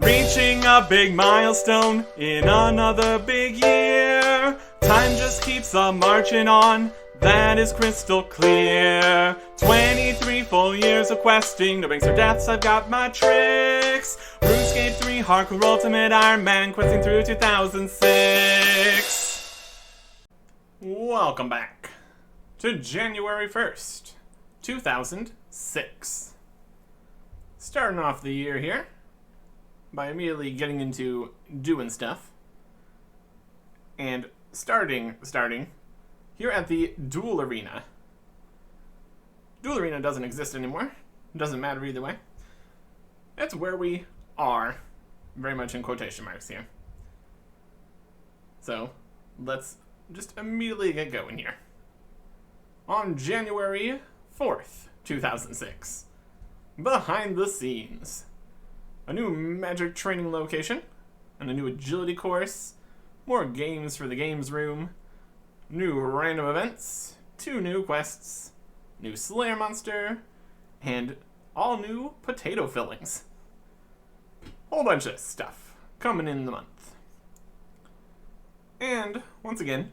Reaching a big milestone in another big year. Time just keeps on marching on, that is crystal clear. 23 full years of questing, no banks or deaths, I've got my tricks. RuneScape 3 Hardcore Ultimate Ironman, questing through 2006. Welcome back to January 1st, 2006. Starting off the year here by immediately getting into doing stuff. And starting here at the Duel Arena. Duel Arena doesn't exist anymore. It doesn't matter either way. That's where we are, very much in quotation marks here. So, let's just immediately get going here. On January 4th, 2006, behind the scenes, a new magic training location, and a new agility course, more games for the games room, new random events, 2 new quests, new Slayer monster, and all new potato fillings. Whole bunch of stuff coming in the month. And, once again,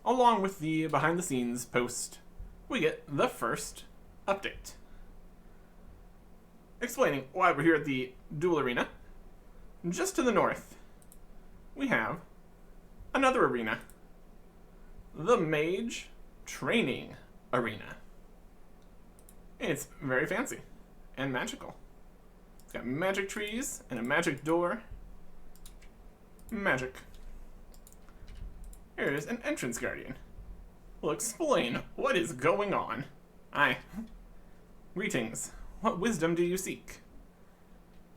along with the behind the scenes post, we get the first update. Explaining why we're here at the Duel Arena. Just to the north, we have another arena. The Mage Training Arena. It's very fancy and magical. It's got magic trees and a magic door. Magic. Here's an entrance guardian. We'll explain what is going on. Aye. Greetings. What wisdom do you seek?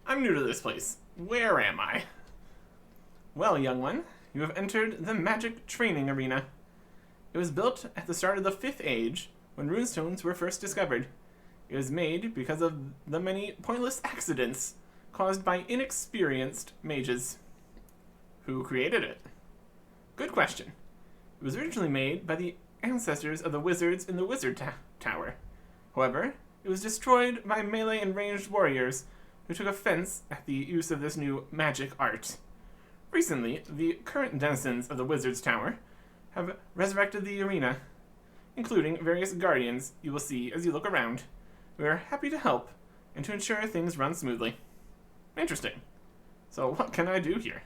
I'm new to this place. Where am I? Well, young one, you have entered the Magic Training Arena. It was built at the start of the 5th Age, when runestones were first discovered. It was made because of the many pointless accidents caused by inexperienced mages. Who created it? Good question. It was originally made by the ancestors of the wizards in the Wizard Tower. However, it was destroyed by melee and ranged warriors who took offense at the use of this new magic art. Recently, the current denizens of the Wizard's Tower have resurrected the arena, including various guardians you will see as you look around. We are happy to help and to ensure things run smoothly. Interesting. So what can I do here?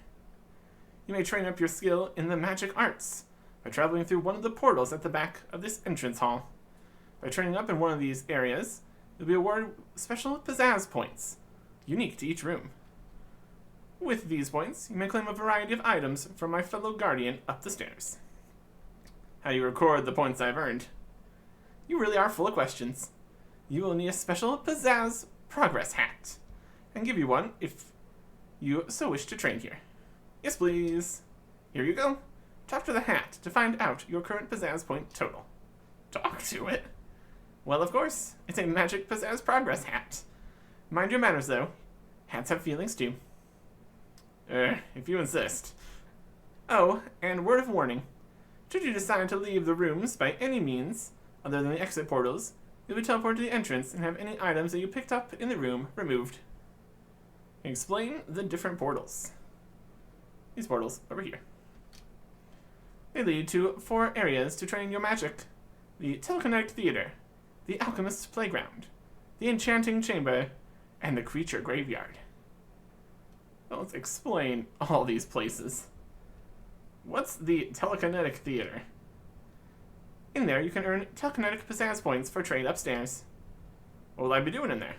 You may train up your skill in the magic arts by traveling through one of the portals at the back of this entrance hall. By training up in one of these areas, you'll be awarded special pizzazz points, unique to each room. With these points, you may claim a variety of items from my fellow guardian up the stairs. How do you record the points I've earned? You really are full of questions. You will need a special pizzazz progress hat, and give you one if you so wish to train here. Yes, please. Here you go. Talk to the hat to find out your current pizzazz point total. Talk to it? Well, of course, it's a magic pizzazz progress hat. Mind your manners, though. Hats have feelings, too. If you insist. Oh, and word of warning. Should you decide to leave the rooms by any means, other than the exit portals, you'll be teleported to the entrance and have any items that you picked up in the room removed. Explain the different portals. These portals over here. They lead to 4 areas to train your magic. The Telekinetic Theater, the Alchemist's Playground, the Enchanting Chamber, and the Creature Graveyard. Well, let's explain all these places. What's the Telekinetic Theater? In there, you can earn telekinetic pizzazz points for trade upstairs. What will I be doing in there?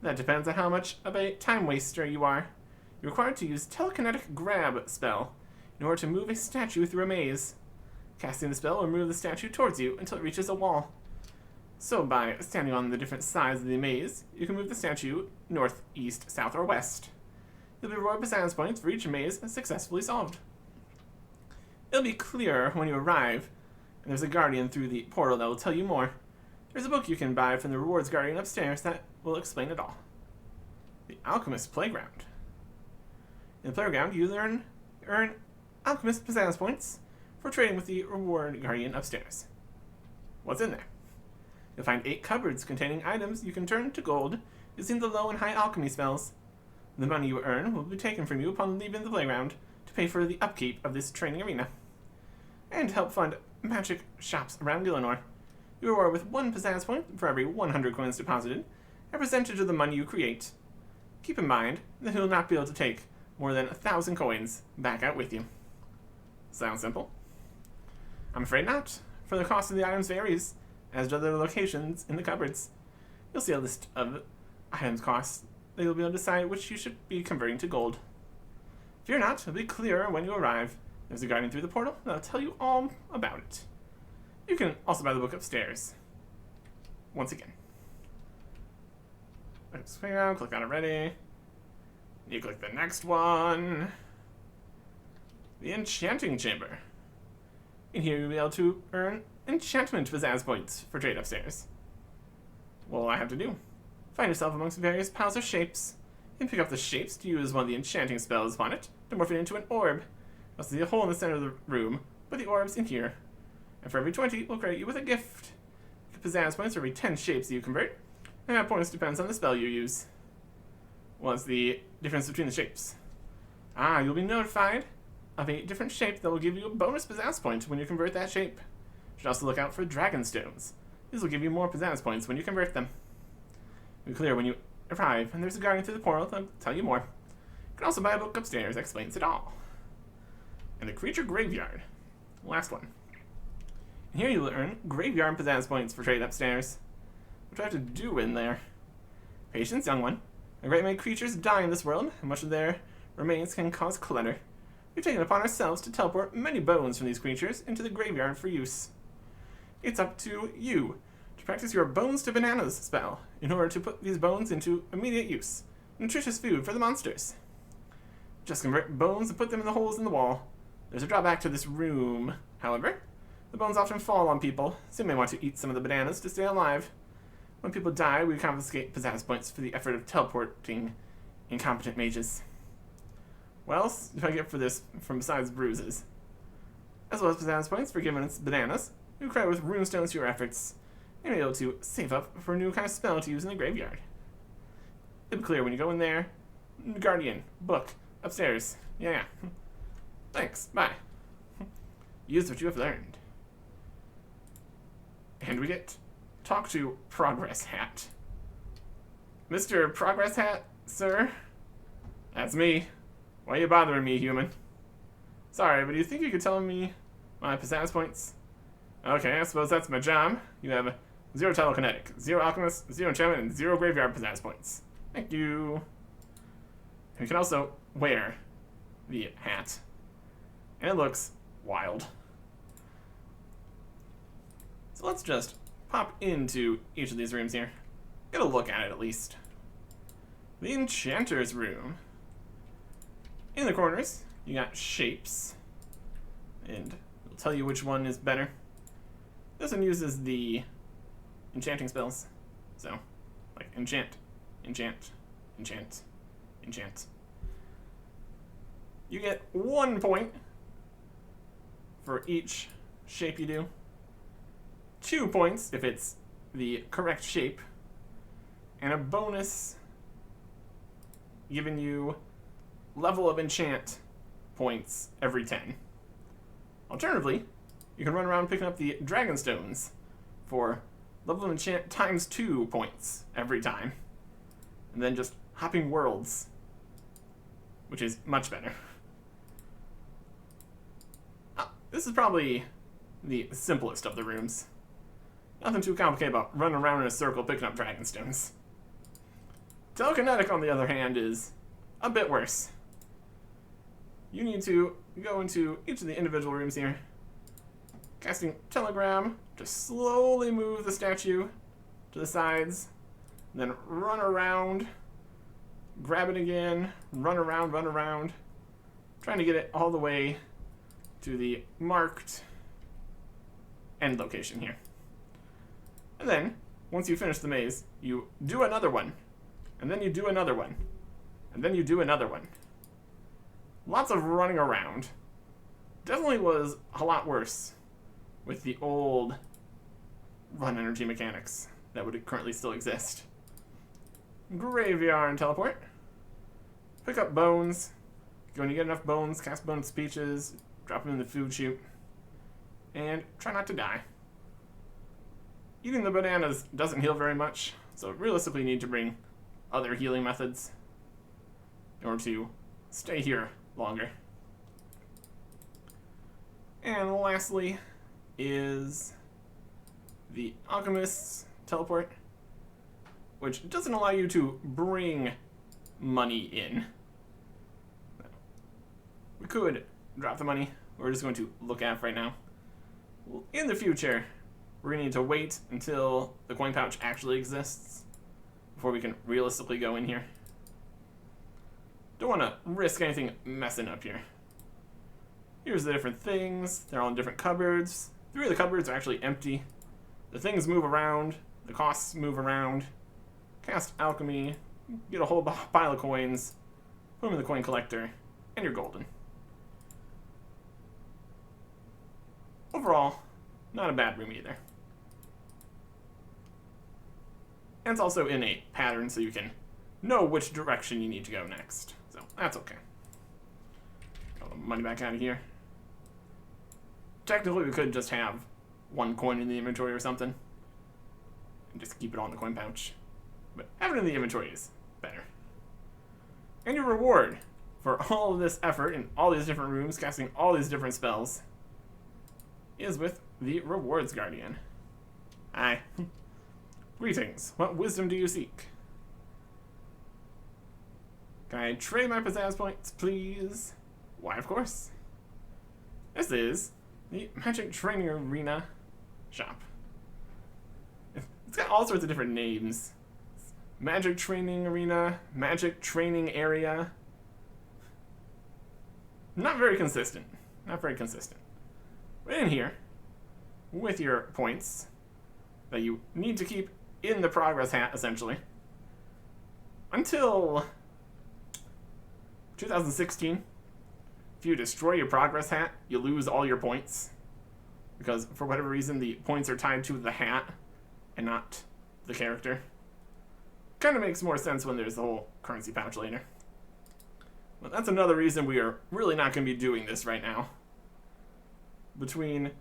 That depends on how much of a time waster you are. You're required to use Telekinetic Grab spell in order to move a statue through a maze. Casting the spell will move the statue towards you until it reaches a wall. So by standing on the different sides of the maze, you can move the statue north, east, south, or west. You'll be rewarded pizzazz points for each maze successfully solved. It'll be clearer when you arrive, and there's a guardian through the portal that will tell you more. There's a book you can buy from the rewards guardian upstairs that will explain it all. The Alchemist's Playground. In the playground, you earn Alchemist pizzazz points for trading with the reward guardian upstairs. What's in there? You'll find 8 cupboards containing items you can turn to gold using the low and high alchemy spells. The money you earn will be taken from you upon leaving the playground to pay for the upkeep of this training arena, and help fund magic shops around Gillinor. You reward with 1 pizzazz point for every 100 coins deposited, a percentage of the money you create. Keep in mind that you will not be able to take more than 1,000 coins back out with you. Sounds simple? I'm afraid not, for the cost of the items varies, as do the locations in the cupboards. You'll see a list of items costs that you'll be able to decide which you should be converting to gold. Fear not, it'll be clearer when you arrive. There's a guardian through the portal that'll tell you all about it. You can also buy the book upstairs. Once again. Let's click on it ready. You click the next one. The Enchanting Chamber. In here you'll be able to earn enchantment pizzazz points for trade upstairs. What will I have to do? Find yourself amongst various piles of shapes, and pick up the shapes to use one of the enchanting spells upon it to morph it into an orb. You'll see a hole in the center of the room, but the orb's in here. And for every 20, we'll credit you with a gift. You get pizzazz points for every 10 shapes that you convert, and that points depends on the spell you use. What's the difference between the shapes? You'll be notified of a different shape that will give you a bonus pizzazz point when you convert that shape. You should also look out for dragon stones. These will give you more pizzazz points when you convert them. You'll be clear when you arrive, and there's a guardian through the portal that'll tell you more. You can also buy a book upstairs that explains it all. And the creature graveyard. Last one. And here you'll earn graveyard pizzazz points for trade upstairs. What do I have to do in there? Patience, young one. A great many creatures die in this world, and much of their remains can cause clutter. We've taken it upon ourselves to teleport many bones from these creatures into the graveyard for use. It's up to you to practice your bones to bananas spell in order to put these bones into immediate use. Nutritious food for the monsters. Just convert bones and put them in the holes in the wall. There's a drawback to this room, however. The bones often fall on people, so you may want to eat some of the bananas to stay alive. When people die, we confiscate pizzazz points for the effort of teleporting incompetent mages. What else do I get for this from besides bruises? As well as pizzazz points for giving us bananas, you credit with runestones to your efforts, and you'll be able to save up for a new kind of spell to use in the graveyard. It'll be clear when you go in there. Guardian, book, upstairs. Yeah. Thanks, bye. Use what you have learned. And we get talk to Progress Hat. Mr. Progress Hat, sir? That's me. Why are you bothering me, human? Sorry, but do you think you could tell me my pizzazz points? Okay, I suppose that's my job. You have 0 telekinetic, 0 alchemist, 0 enchantment, and 0 graveyard pizzazz points. Thank you. You can also wear the hat. And it looks wild. So let's just pop into each of these rooms here. Get a look at it at least. The Enchanter's Room. In the corners, you got shapes. And it'll tell you which one is better. This one uses the enchanting spells. So, like enchant, enchant, enchant, enchant. You get 1 point for each shape you do. 2 points if it's the correct shape. And a bonus giving you level of enchant points every 10. Alternatively, you can run around picking up the dragon stones for level of enchant times 2 points every time. And then just hopping worlds, which is much better. This is probably the simplest of the rooms. Nothing too complicated about running around in a circle picking up dragon stones. Telekinetic, on the other hand, is a bit worse. You need to go into each of the individual rooms here, casting Telegram to slowly move the statue to the sides, then run around, grab it again, run around, trying to get it all the way to the marked end location here. And then, once you finish the maze, you do another one, and then you do another one, and then you do another one. Lots of running around. Definitely was a lot worse with the old run energy mechanics that would currently still exist. Graveyard and teleport. Pick up bones. When you get enough bones, cast bonus peaches, drop them in the food chute, and try not to die. Eating the bananas doesn't heal very much, so realistically you need to bring other healing methods in order to stay here longer. And lastly is the Alchemist's Teleport, which doesn't allow you to bring money in. We could drop the money. We're just going to look at it right now. In the future, we're going to need to wait until the coin pouch actually exists before we can realistically go in here. Don't want to risk anything messing up here. Here's the different things. They're all in different cupboards. 3 of the cupboards are actually empty. The things move around. The costs move around. Cast alchemy. Get a whole pile of coins. Put them in the coin collector. And you're golden. Overall, not a bad room either. And it's also in a pattern so you can know which direction you need to go next. So that's okay. Got the money back out of here. Technically, we could just have 1 coin in the inventory or something. And just keep it all in the coin pouch. But having it in the inventory is better. And your reward for all of this effort in all these different rooms, casting all these different spells, is with the Rewards Guardian. Hi. Greetings. What wisdom do you seek? Can I trade my pizzazz points, please? Why, of course. This is the Magic Training Arena shop. It's got all sorts of different names. Magic Training Arena, Magic Training Area. Not very consistent. Not very consistent. But in here, with your points that you need to keep in the progress hat, essentially, until 2016, if you destroy your progress hat, you lose all your points. Because for whatever reason, the points are tied to the hat and not the character. Kind of makes more sense when there's the whole currency pouch later. But that's another reason we are really not going to be doing this right now. Between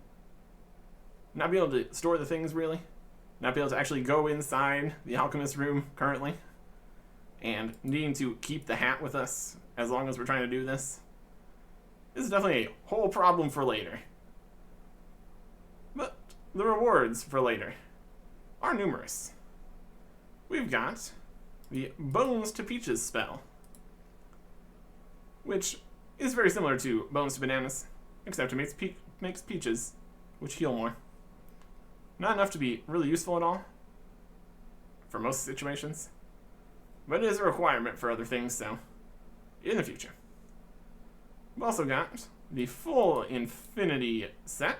not being able to store the things, really, not being able to actually go inside the alchemist room currently, and needing to keep the hat with us as long as we're trying to do this, this is definitely a whole problem for later. But the rewards for later are numerous. We've got the Bones to Peaches spell, which is very similar to Bones to Bananas, except it makes peaches, which heal more. Not enough to be really useful at all for most situations, but it is a requirement for other things, so in the future. We've also got the full Infinity set,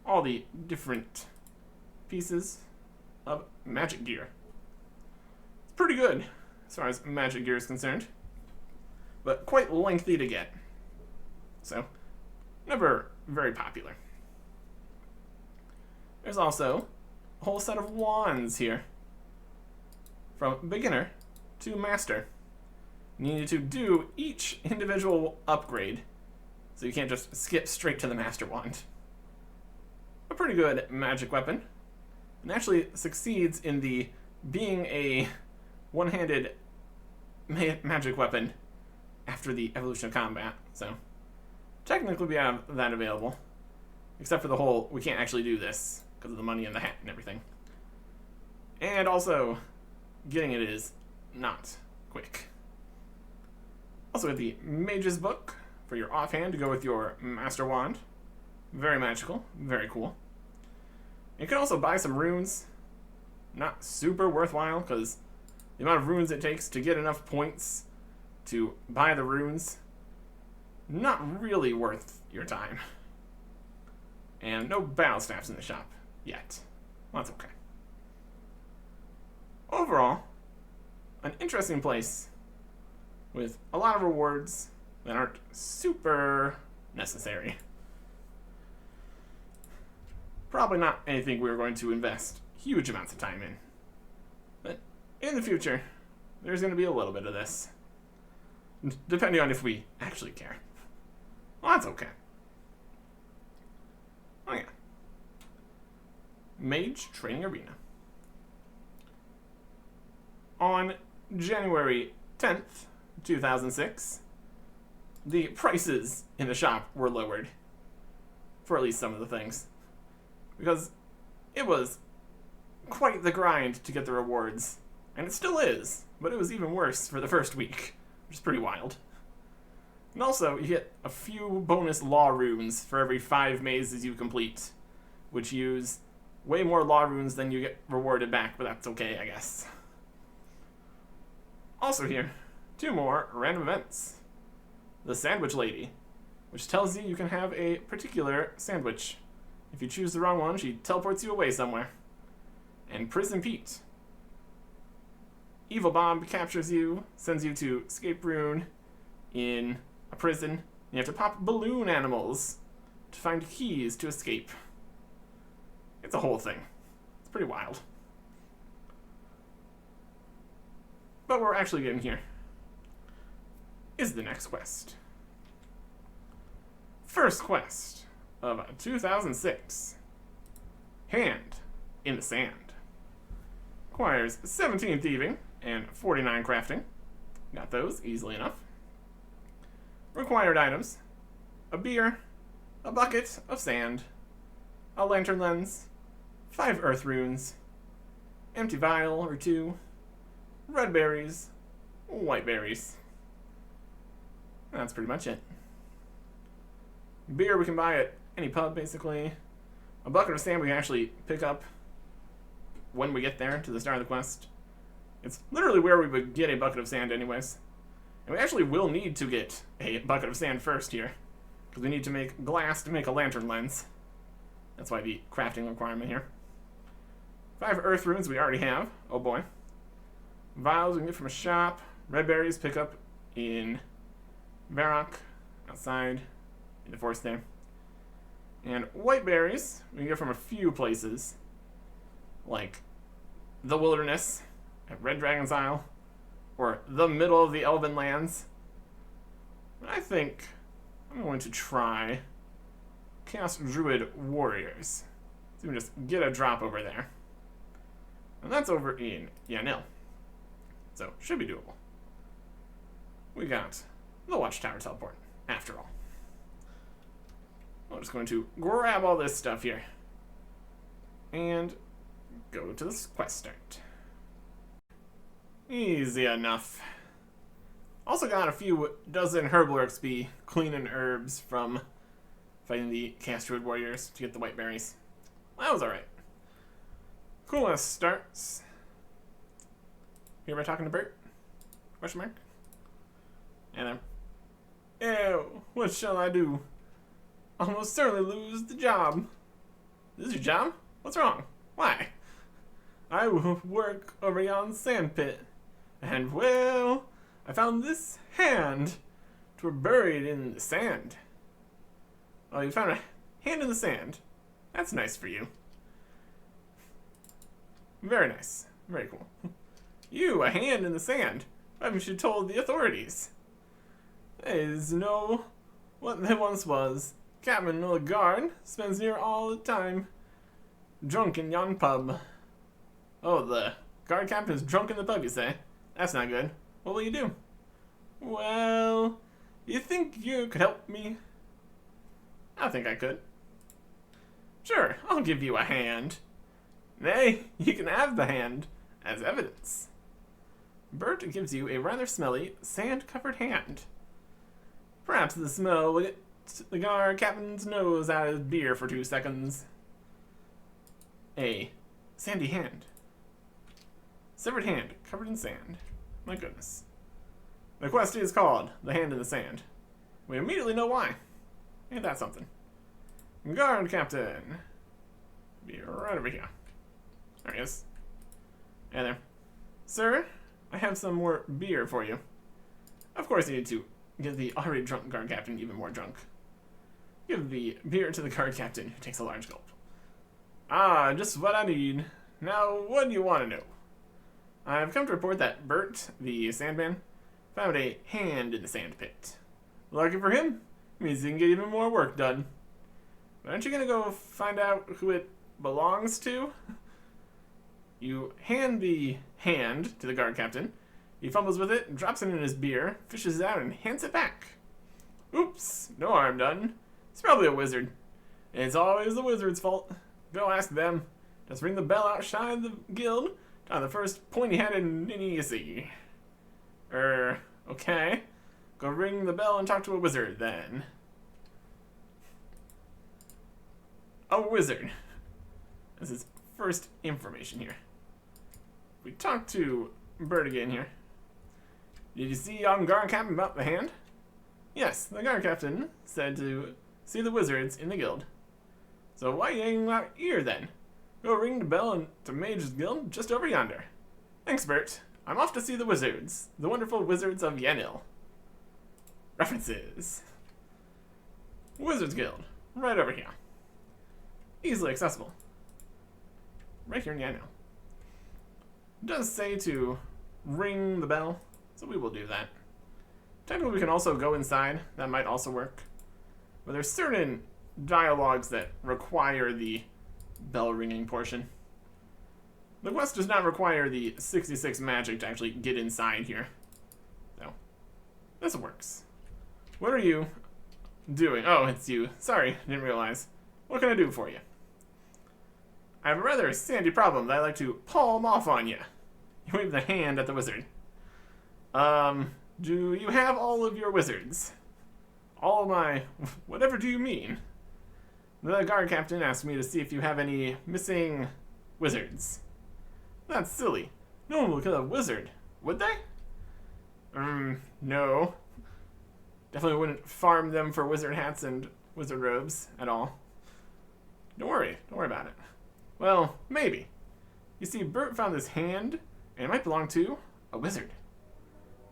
all the different pieces of magic gear. It's pretty good as far as magic gear is concerned, but quite lengthy to get, so never very popular. There's also a whole set of wands here, from beginner to master. You need to do each individual upgrade, so you can't just skip straight to the master wand. A pretty good magic weapon, and actually succeeds in the being a one-handed magic weapon after the evolution of combat, so technically we have that available, except for the whole we can't actually do this because of the money in the hat and everything. And also, getting it is not quick. Also with the Mage's Book for your offhand to go with your Master Wand. Very magical, very cool. You can also buy some runes. Not super worthwhile because the amount of runes it takes to get enough points to buy the runes, not really worth your time. And no battle staffs in the shop yet. Well, that's okay. Overall, an interesting place with a lot of rewards that aren't super necessary. Probably not anything we're going to invest huge amounts of time in. But in the future, there's going to be a little bit of this. depending on if we actually care. Well, that's okay. Oh yeah. Mage Training Arena. On January 10th, 2006, the prices in the shop were lowered. For at least some of the things. Because it was quite the grind to get the rewards. And it still is, but it was even worse for the first week, which is pretty wild. And also, you get a few bonus law runes for every 5 mazes you complete, which use way more law runes than you get rewarded back, but that's okay, I guess. Also here, 2 more random events. The Sandwich Lady, which tells you can have a particular sandwich. If you choose the wrong one, she teleports you away somewhere. And Prison Pete. Evil Bob captures you, sends you to Escape Rune in a prison. You have to pop balloon animals to find keys to escape. It's a whole thing. It's pretty wild. But what we're actually getting here is the next quest. First quest of 2006. Hand in the Sand. Requires 17 thieving and 49 crafting. Got those easily enough. Required items: a beer, a bucket of sand, a lantern lens, 5 earth runes, empty vial or 2, red berries, white berries. That's pretty much it. Beer we can buy at any pub, basically. A bucket of sand we can actually pick up when we get there to the start of the quest. It's literally where we would get a bucket of sand anyways. And we actually will need to get a bucket of sand first here, because we need to make glass to make a lantern lens. That's why the crafting requirement here. 5 earth runes we already have. Oh boy. Vials we can get from a shop. Red berries pick up in Varrock, outside in the forest there. And white berries we can get from a few places, like the wilderness at Red Dragon's Isle, or the middle of the Elven Lands. But I think I'm going to try Chaos Druid Warriors. So we can just get a drop over there. And that's over in Yanil. So, should be doable. We got the Watchtower teleport, after all. I'm just going to grab all this stuff here and go to this quest start. Easy enough. Also got a few dozen herbal XP, cleaning herbs from fighting the Chaos Druid Warriors to get the white berries. That was alright. Coolest starts. Here am I talking to Bert? Question mark? And ew, what shall I do? Almost certainly lose the job. This is your job? What's wrong? Why? I work over yon sand pit. And well, I found this hand. 'Twere buried in the sand. Oh, you found a hand in the sand. That's nice for you. Very nice. Very cool. You, a hand in the sand. Why haven't you told the authorities? That is no what there once was. Captain of the guard spends near all the time drunk in yon pub. Oh, the guard captain is drunk in the pub, you say? That's not good. What will you do? Well, you think you could help me? I think I could. Sure, I'll give you a hand. Nay, you can have the hand as evidence. Bert gives you a rather smelly, sand-covered hand. Perhaps the smell will get the guard captain's nose out of his beer for 2 seconds. A sandy hand. Severed hand, covered in sand. My goodness. The quest is called The Hand in the Sand. We immediately know why. Ain't that something? Guard captain. Be right over here. There he is. Hey there. Sir, I have some more beer for you. Of course you need to get the already drunk guard captain even more drunk. Give the beer to the guard captain, who takes a large gulp. Ah, just what I need. Now, what do you want to know? I've come to report that Bert, the Sandman, Found a hand in the sand pit. Lucky for him, means he can get even more work done. But aren't you gonna go find out who it belongs to? You hand the hand to the guard captain. He fumbles with it, drops it in his beer, fishes it out, and hands it back. Oops, no harm done. It's probably a wizard. It's always the wizard's fault. Go ask them. Just ring the bell outside the guild on the first pointy-headed ninny you see. Okay. Go ring the bell and talk to a wizard, then. A wizard. This is first information here. We talked to Bert again here. Did you see young guard captain about the hand? Yes, the guard captain said to see the wizards in the guild. So why are you hanging out here then? Go ring the bell to Mage's Guild just over yonder. Thanks, Bert. I'm off to see the wizards. The wonderful wizards of Yenil. References. Wizards Guild. Right over here. Easily accessible. Right here in Yenil. It does say to ring the bell, so we will do that. Technically, we can also go inside. That might also work. But there's certain dialogues that require the bell ringing portion. The quest does not require the 66 magic to actually get inside here. So, this works. What are you doing? Oh, it's you. Sorry, didn't realize. What can I do for you? I have a rather sandy problem that I'd like to palm off on you. You wave the hand at the wizard. Do you have all of your wizards? All of my... whatever do you mean? The guard captain asked me to see if you have any missing wizards. That's silly. No one would kill a wizard, would they? No. Definitely wouldn't farm them for wizard hats and wizard robes at all. Don't worry about it. Well, maybe. You see, Bert found this hand, and it might belong to a wizard.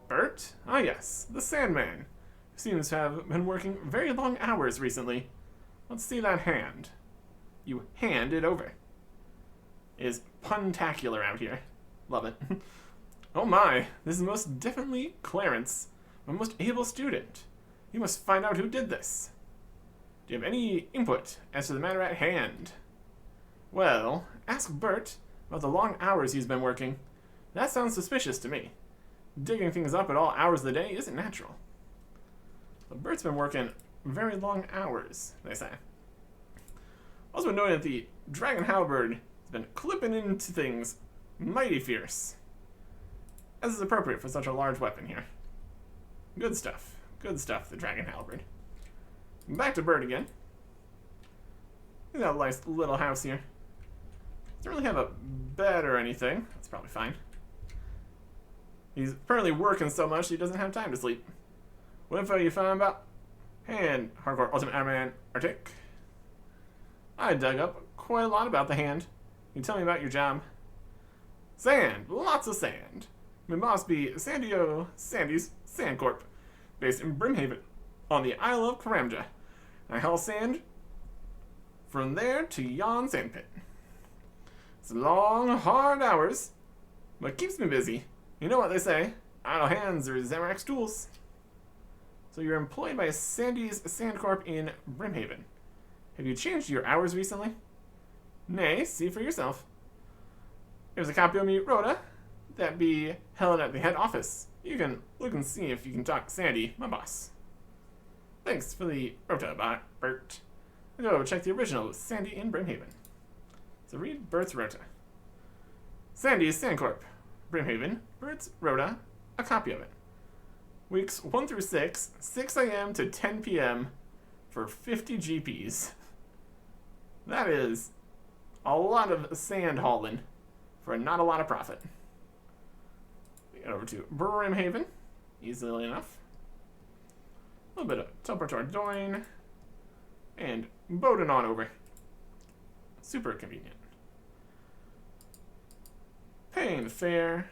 Bert? Ah yes, the Sandman, who seems to have been working very long hours recently. Let's see that hand. You hand it over. It is puntacular out here. Love it. Oh my, this is most definitely Clarence, my most able student. You must find out who did this. Do you have any input as to the matter at hand? Well, ask Bert about the long hours he's been working. That sounds suspicious to me. Digging things up at all hours of the day isn't natural. But Bert's been working very long hours, they say. Also been noting that the dragon halberd has been clipping into things mighty fierce. As is appropriate for such a large weapon here. Good stuff, the dragon halberd. Back to Bert again. He's got a nice little house here. Doesn't really have a bed or anything. That's probably fine. He's apparently working so much he doesn't have time to sleep. What info you found about hand? Hardcore Ultimate Ironman Artic. I dug up quite a lot about the hand. Can you tell me about your job? Sand. Lots of sand. My boss be Sandy's Sand Corp, based in Brimhaven, on the Isle of Karamja. I haul sand from there to yon sand pit. It's long, hard hours, but keeps me busy. You know what they say, idle hands are Zamorak's tools. So you're employed by Sandy's Sand Corp in Brimhaven. Have you changed your hours recently? Nay, see for yourself. Here's a copy of me rota that be held at the head office. You can look and see if you can talk to Sandy, my boss. Thanks for the rota, Bert. I'll go check the original with Sandy in Brimhaven. So read Bert's rota. Sandy's Sand Corp, Brimhaven, Bert's rota, a copy of it. Weeks 1 through 6, 6 a.m. to 10 p.m. for 50 GPs. That is a lot of sand hauling for not a lot of profit. We get over to Brimhaven, easily enough. A little bit of teleporter Doin, and boating on over. Super convenient. Paying the fare,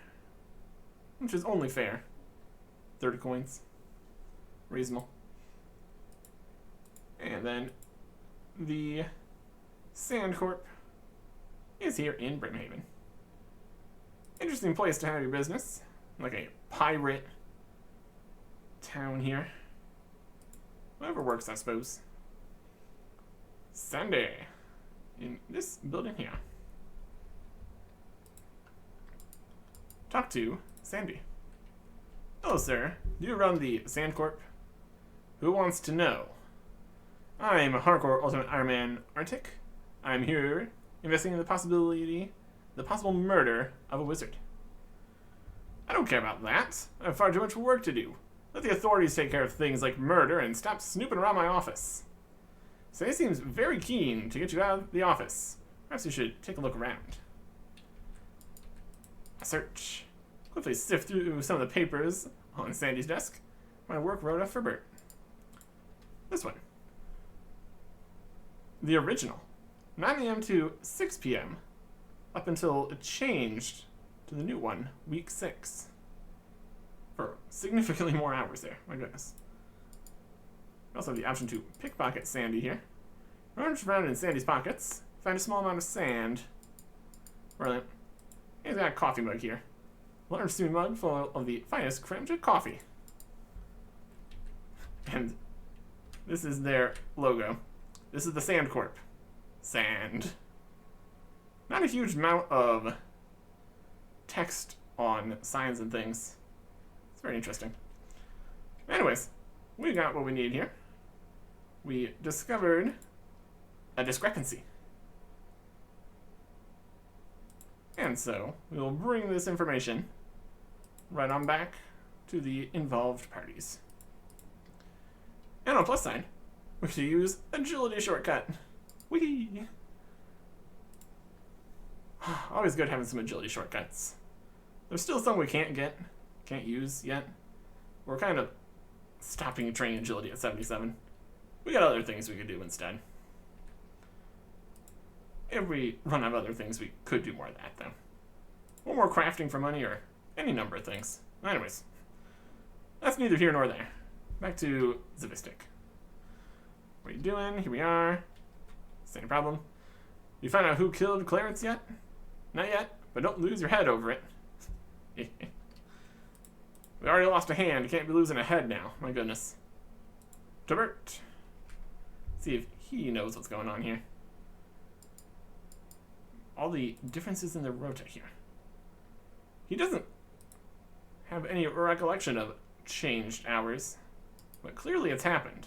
which is only fair. 30 coins. Reasonable. And then the Sand Corp is here in Brimhaven. Interesting place to have your business. Like a pirate town here. Whatever works, I suppose. Sandy. In this building here. Talk to Sandy. Hello, sir. Do you run the Sand Corp? Who wants to know? I'm a hardcore Ultimate Ironman Artic. I'm here investigating the possible murder of a wizard. I don't care about that. I have far too much work to do. Let the authorities take care of things like murder and stop snooping around my office. So he seems very keen to get you out of the office. Perhaps you should take a look around. A search. Quickly sift through some of the papers on Sandy's desk. My work rota for Bert. This one. The original. 9 a.m. to 6 p.m. Up until it changed to the new one, week 6. For significantly more hours there. My goodness. We also have the option to pickpocket Sandy here. Rummage around in Sandy's pockets. Find a small amount of sand. Brilliant. He's got a coffee mug here. Large steaming mug full of the finest creme coffee. And this is their logo. This is the Sand Corp. Sand. Not a huge amount of text on signs and things. It's very interesting. Anyways, we got what we need here. We discovered a discrepancy. And so, we will bring this information right on back to the involved parties. And on the plus side, we should use agility shortcut. Whee! Always good having some agility shortcuts. There's still some we can't use yet. We're kind of stopping training agility at 77. We got other things we could do instead. If we run out of other things, we could do more of that, though. Or more crafting for money, or any number of things. Anyways, that's neither here nor there. Back to Zavistic. What are you doing? Here we are. Same problem. You find out who killed Clarence yet? Not yet, but don't lose your head over it. We already lost a hand. Can't be losing a head now. My goodness. To Bert. See if he knows what's going on here. All the differences in the rota here. He doesn't have any recollection of changed hours, but clearly it's happened.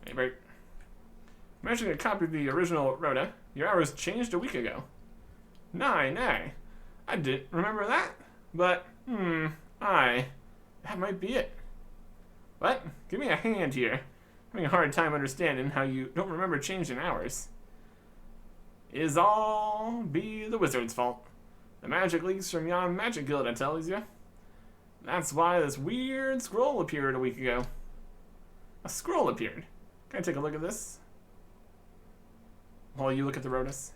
Hey, Bert. Managing to copy the original rota. Your hours changed a week ago. Nay. I didn't remember that, but, that might be it. What? Give me a hand here. Having a hard time understanding how you don't remember changing hours. Is all be the wizard's fault. The magic leaks from yon magic guild, I tells you. That's why this weird scroll appeared a week ago. A scroll appeared. Can I take a look at this? While you look at the rotus?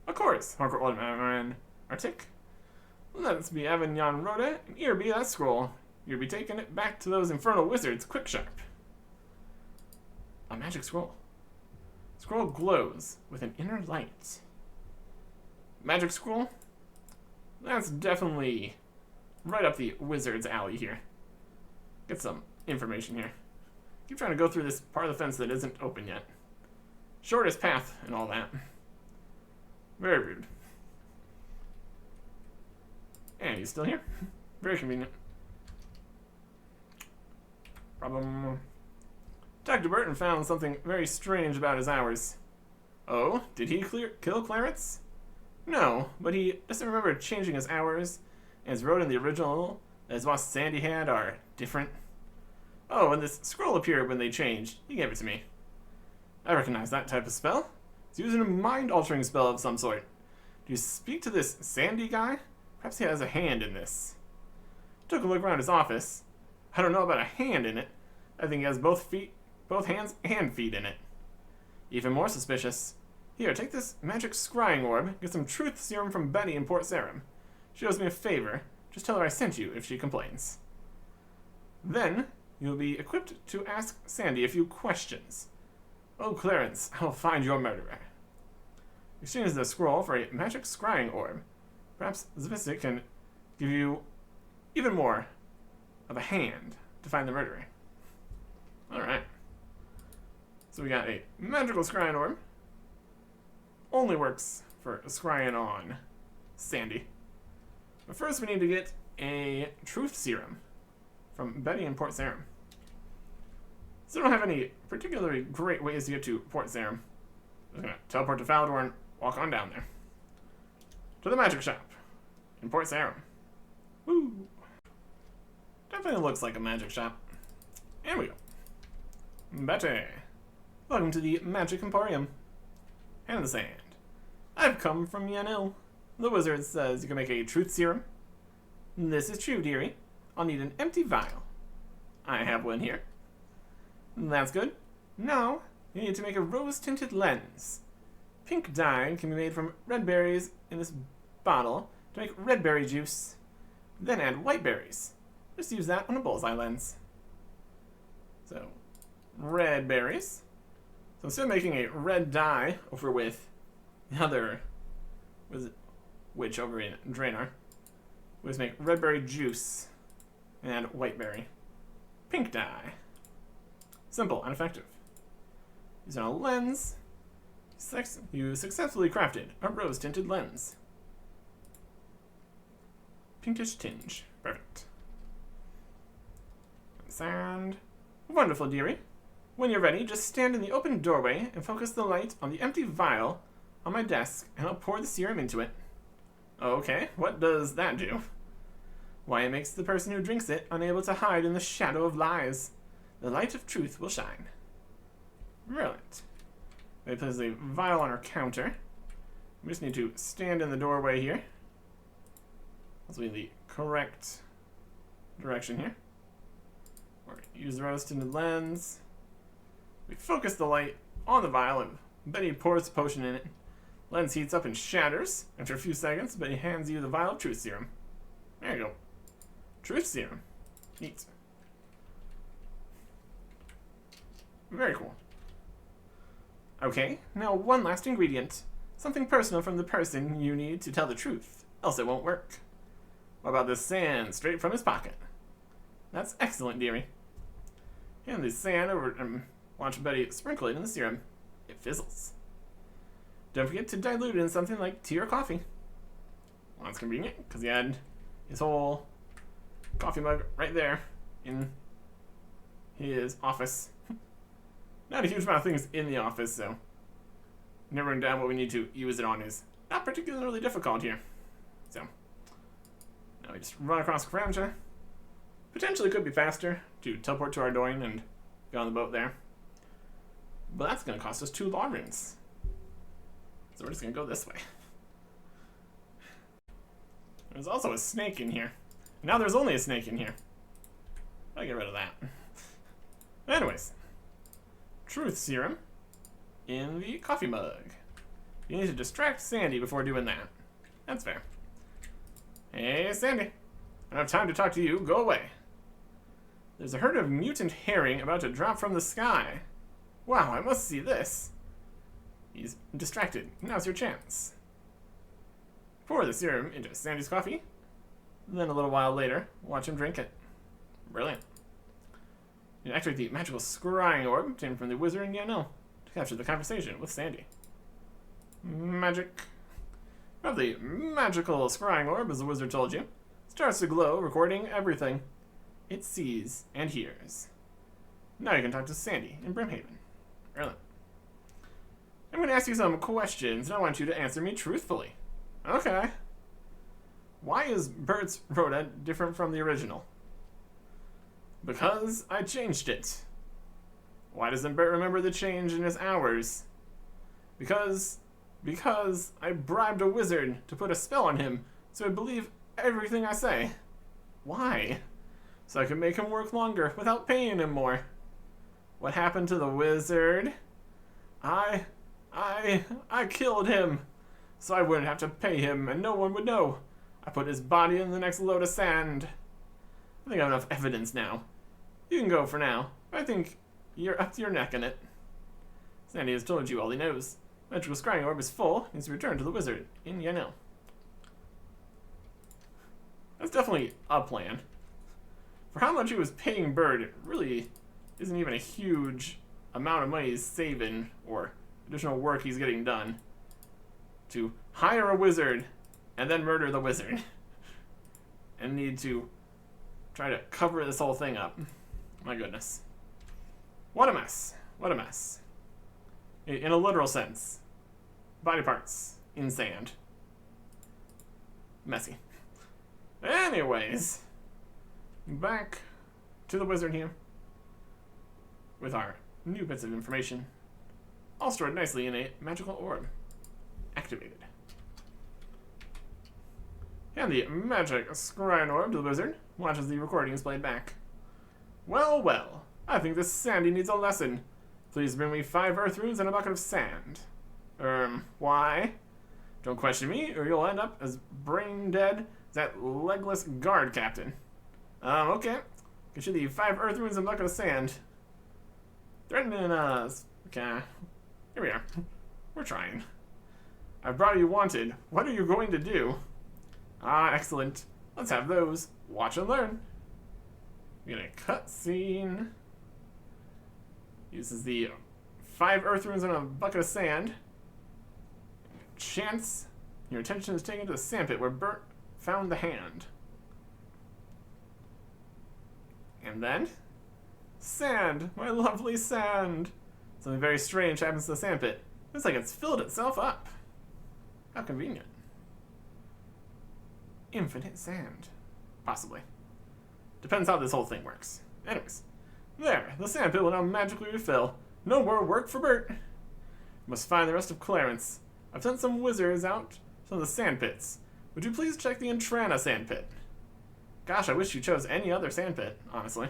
Of course, Hardcore Ultimate Artic. Let's be having yon rota, and here be that scroll. You'll be taking it back to those infernal wizards, quick sharp. A magic scroll. Scroll glows with an inner light. Magic scroll? That's definitely right up the wizard's alley here. Get some information here. Keep trying to go through this part of the fence that isn't open yet. Shortest path and all that. Very rude. And he's still here. Very convenient. Problem. Dr. Burton found something very strange about his hours. Oh, did he kill Clarence? No, but he doesn't remember changing his hours, and his rota in the original that his boss Sandy had are different. Oh, and this scroll appeared when they changed. He gave it to me. I recognize that type of spell. It's using a mind-altering spell of some sort. Do you speak to this Sandy guy? Perhaps he has a hand in this. Took a look around his office. I don't know about a hand in it. I think he has both hands and feet in it. Even more suspicious. Here, take this magic scrying orb. Get some truth serum from Betty in Port Sarum. She owes me a favor. Just tell her I sent you if she complains. Then, you'll be equipped to ask Sandy a few questions. Oh, Clarence, I'll find your murderer. Exchange the scroll for a magic scrying orb. Perhaps Zavistic can give you even more of a hand to find the murderer. Alright. So we got a magical scrying orb. Only works for scrying on Sandy. But first we need to get a truth serum from Betty in Port Sarim. Still don't have any particularly great ways to get to Port Sarim. I'm gonna teleport to Falador and walk on down there. To the magic shop in Port Sarim. Woo! Definitely looks like a magic shop. Here we go. Betty. Welcome to the Magic Emporium. Hand in the sand. I've come from Yanil. The wizard says you can make a truth serum. This is true, dearie. I'll need an empty vial. I have one here. That's good. Now, you need to make a rose-tinted lens. Pink dye can be made from red berries in this bottle to make red berry juice. Then add white berries. Just use that on a bullseye lens. So, red berries. So instead of making a red dye over with the other, which over in Draenor, we just make red berry juice and white berry. Pink dye. Simple and effective. Using a lens, you successfully crafted a rose-tinted lens. Pinkish tinge. Perfect. Sand. Wonderful, dearie. When you're ready, just stand in the open doorway and focus the light on the empty vial on my desk, and I'll pour the serum into it. Okay, what does that do? Why, it makes the person who drinks it unable to hide in the shadow of lies. The light of truth will shine. Brilliant. They place a vial on our counter. We just need to stand in the doorway here. This will be the correct direction here. Or use the rose-tinted lens. We focus the light on the vial and Betty pours the potion in it. Lens heats up and shatters. After a few seconds, Betty hands you the vial of truth serum. There you go. Truth serum. Neat. Very cool. Okay, now one last ingredient. Something personal from the person you need to tell the truth, else it won't work. What about this sand straight from his pocket? That's excellent, dearie. Hand the sand over and watch Betty sprinkle it in the serum. It fizzles. Don't forget to dilute it in something like tea or coffee. Well, that's convenient, because he had his whole coffee mug right there in his office. Not a huge amount of things in the office, so narrowing down what we need to use it on is not particularly difficult here. So, now we just run across Kramcha. Potentially could be faster to teleport to Ardoin and go on the boat there. But that's going to cost us 2 law runes. So we're just going to go this way. There's also a snake in here. Now there's only a snake in here. I'll get rid of that. Anyways. Truth serum in the coffee mug. You need to distract Sandy before doing that. That's fair. Hey, Sandy. I don't have time to talk to you. Go away. There's a herd of mutant herring about to drop from the sky. Wow, I must see this. He's distracted. Now's your chance. Pour the serum into Sandy's coffee. Then a little while later, watch him drink it. Brilliant. You activate the magical scrying orb obtained from the wizard in Yanil to capture the conversation with Sandy. Magic. Grab the magical scrying orb, as the wizard told you. Starts to glow, recording everything it sees and hears. Now you can talk to Sandy in Brimhaven. Brilliant. I'm going to ask you some questions, and I want you to answer me truthfully. Okay. Why is Bert's rota different from the original? Because I changed it. Why doesn't Bert remember the change in his hours? Because I bribed a wizard to put a spell on him so he'd believe everything I say. Why? So I could make him work longer without paying him more. What happened to the wizard? I killed him so I wouldn't have to pay him and no one would know. I put his body in the next load of sand. I think I have enough evidence now. You can go for now. I think you're up to your neck in it. Sandy has told you all he knows. Magical scrying orb is full. Needs to return to the wizard in Yanil. That's definitely a plan For how much he was paying Bird, it really isn't even a huge amount of money he's saving or additional work he's getting done to hire a wizard and then murder the wizard and need to try to cover this whole thing up. My goodness. What a mess. What a mess. In a literal sense. Body parts in sand. Messy. Anyways, back to the wizard here with our new bits of information, all stored nicely in a magical orb. Activated. Hand the magic scrying orb to the wizard. Watch as the recording is played back. Well, well, I think this Sandy needs a lesson. Please bring me 5 earth runes and a bucket of sand. Why? Don't question me, or you'll end up as brain dead as that legless guard captain. Okay. Get you the 5 earth runes and a bucket of sand. Threatening us. Okay. Here we are. We're trying. I brought you wanted. What are you going to do? Ah, excellent. Let's have those. Watch and learn. We get a cutscene. Uses the 5 earth runes and a bucket of sand. Chance. Your attention is taken to the sandpit where Bert found the hand. And then? Sand! My lovely sand! Something very strange happens to the sandpit. Looks like it's filled itself up. How convenient. Infinite sand. Possibly. Depends how this whole thing works. Anyways. There, the sandpit will now magically refill. No more work for Bert. Must find the rest of Clarence. I've sent some wizards out to some of the sandpits. Would you please check the Entrana sandpit? Gosh, I wish you chose any other sandpit, honestly.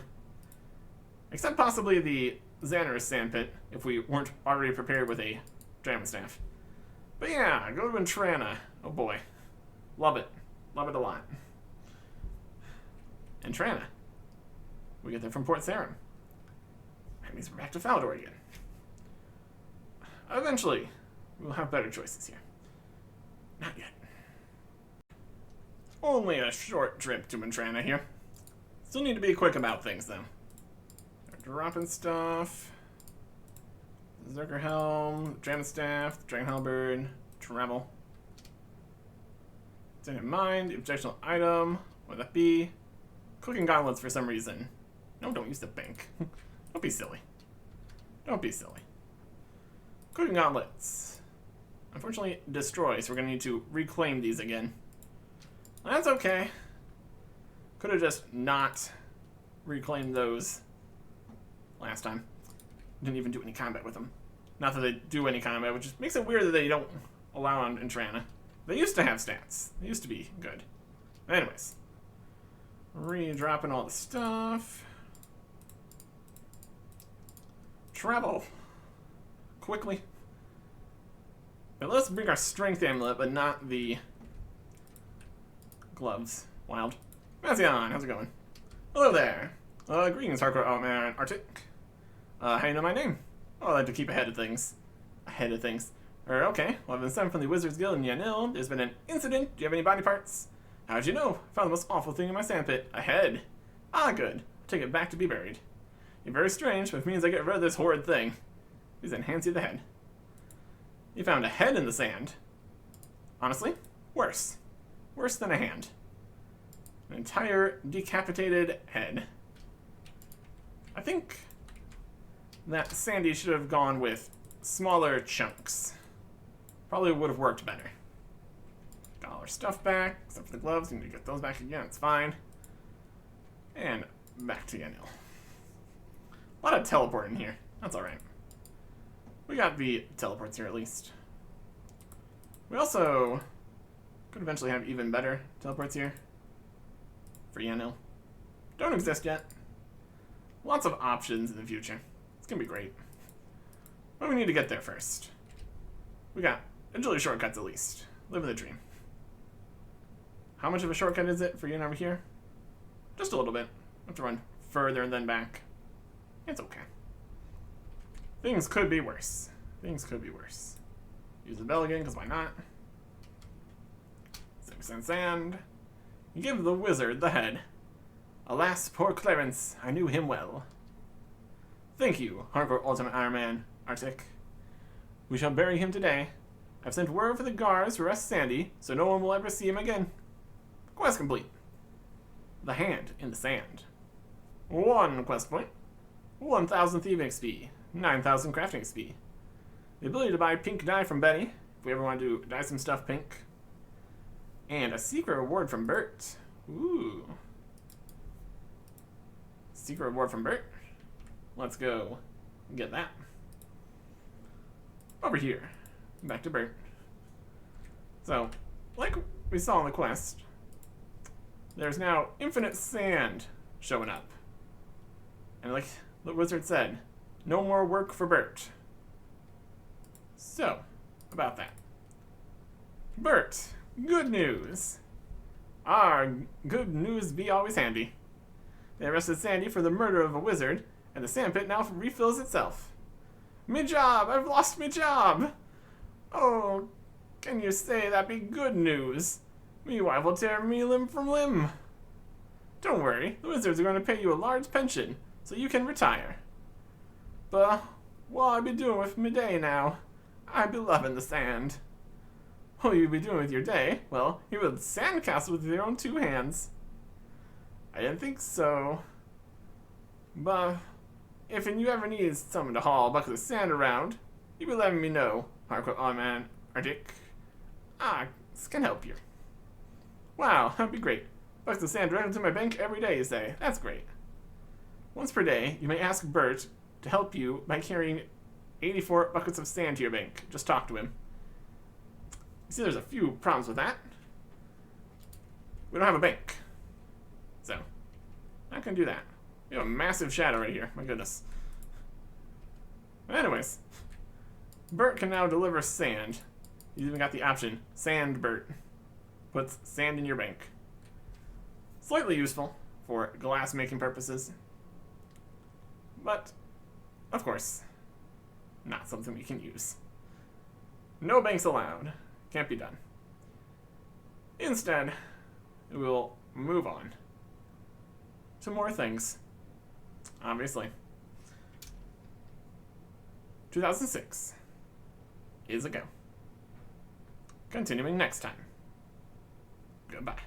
Except possibly the Xanaris sandpit, if we weren't already prepared with a Dragon Staff. But yeah, go to Entrana. Oh boy. Love it. Love it a lot. Entrana. We get there from Port Sarim. That means we're back to Falador again. Eventually, we'll have better choices here. Not yet. Only a short trip to Entrana here. Still need to be quick about things, though. They're dropping stuff. Zerker Helm, Dragon Staff, Dragon Halberd, Travel. Didn't mind, objectionable item. What would that be? Cooking gauntlets for some reason. No, don't use the bank. Don't be silly. Don't be silly. Cooking gauntlets. Unfortunately, destroy, so we're gonna need to reclaim these again. That's okay. Could have just not reclaimed those last time. Didn't even do any combat with them. Not that they do any combat, which just makes it weird that they don't allow on Entrana. They used to have stats. They used to be good. Anyways. Re-dropping all the stuff. Travel. Quickly. Now let's bring our strength amulet, but not the gloves. Wild. Mazion, how's it going? Hello there. Greetings, hardcore Ironman Artic. How you know my name? Oh, I like to keep ahead of things. Ahead of things. Okay. Well, I've been sent from the Wizards Guild in Yanil. There's been an incident. Do you have any body parts? How'd you know? I found the most awful thing in my sandpit. A head. Ah, good. I'll take it back to be buried. You're very strange, but it means I get rid of this horrid thing. Please enhance you the head. You found a head in the sand. Honestly, worse. Worse than a hand. An entire decapitated head. I think that Sandy should have gone with smaller chunks. Probably would have worked better. Got all our stuff back, except for the gloves. We need to get those back again. It's fine. And back to Yanil. A lot of teleporting here. That's alright. We got the teleports here at least. We also could eventually have even better teleports here for Yanil. Don't exist yet. Lots of options in the future. It's gonna be great. But we need to get there first. We got agility shortcuts at least. Living the dream. How much of a shortcut is it for you and over here? Just a little bit. Have to run further and then back. It's okay. Things could be worse. Things could be worse. Use the bell again, because why not? 6 cents sand. You give the wizard the head. Alas, poor Clarence, I knew him well. Thank you, Hardcore Ultimate Ironman, Artic. We shall bury him today. I've sent word for the guards to arrest Sandy, so no one will ever see him again. Quest complete. The Hand in the Sand. 1 quest point. 1,000 thieving XP. 9,000 crafting XP. The ability to buy pink dye from Betty, if we ever want to dye some stuff pink. And a secret reward from Bert. Ooh. Secret reward from Bert. Let's go get that. Over here. Back to Bert. So, like we saw in the quest, there's now infinite sand showing up. And like the wizard said, no more work for Bert. So, about that. Bert, good news. Good news be always handy. They arrested Sandy for the murder of a wizard, and the sandpit now refills itself. Me job! I've lost me job! Oh, can you say that be good news? Me wife will tear me limb from limb. Don't worry, the wizards are going to pay you a large pension, so you can retire. But what I be doing with me day now? I be loving the sand. What you be doing with your day? Well, you build sandcastles with your own 2 hands. I didn't think so. But if you ever need someone to haul a bucket of sand around, you be letting me know. Hardcore man, Artic. This can help you. Wow, that'd be great. Buckets of sand directly to my bank every day, you say. That's great. Once per day, you may ask Bert to help you by carrying 84 buckets of sand to your bank. Just talk to him. You see, there's a few problems with that. We don't have a bank. So, not gonna do that. We have a massive shadow right here. My goodness. But anyways, Bert can now deliver sand. He's even got the option, Sand Bert. Puts sand in your bank. Slightly useful for glass making purposes. But, of course, not something we can use. No banks allowed. Can't be done. Instead, we will move on to more things. Obviously. 2006 is a go. Continuing next time. Goodbye.